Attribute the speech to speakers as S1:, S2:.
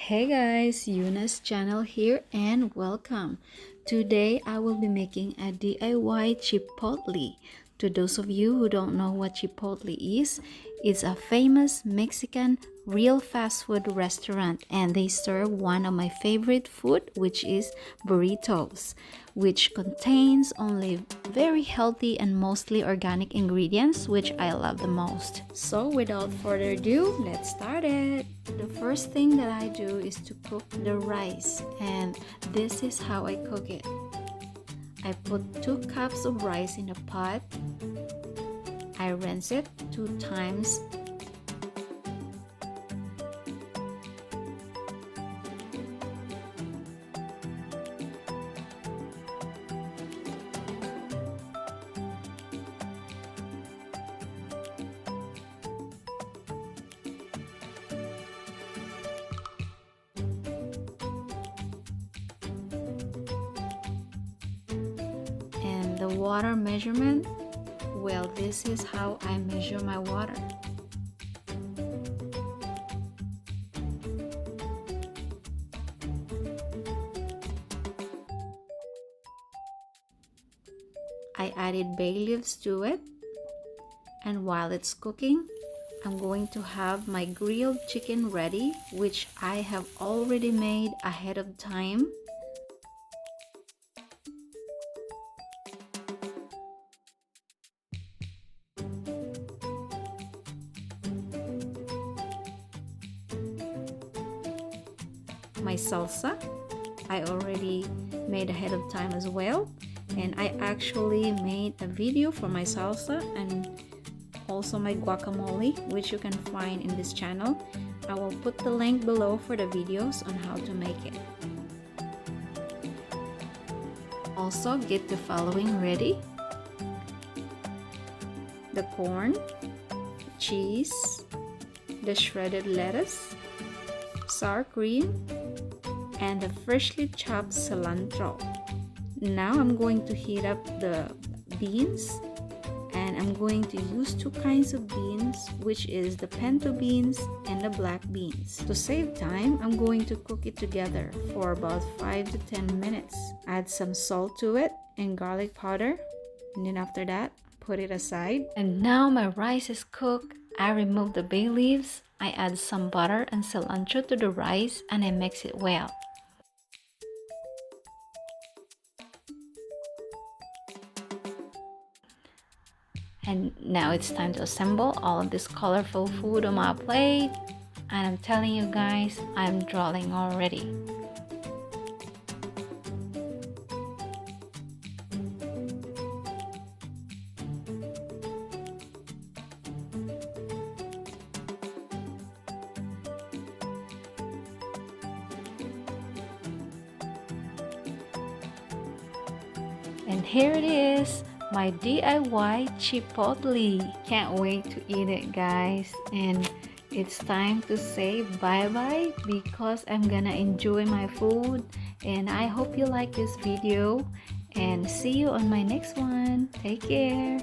S1: Hey guys, Yuna's channel here and welcome. Today I will be making a DIY Chipotle. To those of you who don't know what Chipotle is, it's a famous Mexican real fast food restaurant and they serve one of my favorite food, which is burritos, which contains only very healthy and mostly organic ingredients, which I love the most. So without further ado, let's start it. The first thing that I do is to cook the rice, and this is how I cook it. I put 2 cups of rice in a pot. I rinse it 2 times. And the water measurement, well, this is how I measure my water. I added bay leaves to it, and while it's cooking, I'm going to have my grilled chicken ready, which I have already made ahead of time. My salsa I already made ahead of time as well, and I actually made a video for my salsa and also my guacamole, which you can find in this channel. I will put the link below for the videos on how to make it. Also get the following ready: the corn, cheese, the shredded lettuce, sour cream, and the freshly chopped cilantro. Now I'm going to heat up the beans, and I'm going to use 2 kinds of beans, which is the pinto beans and the black beans. To save time, I'm going to cook it together for about 5 to 10 minutes. Add some salt to it and garlic powder, and then after that, put it aside. And now my rice is cooked. I remove the bay leaves, I add some butter and cilantro to the rice, and I mix it well. And now it's time to assemble all of this colorful food on my plate. And I'm telling you guys, I'm drooling already. And here it is, my DIY Chipotle. Can't wait to eat it, guys. And it's time to say bye-bye because I'm gonna enjoy my food. And I hope you like this video, and see you on my next one. Take care.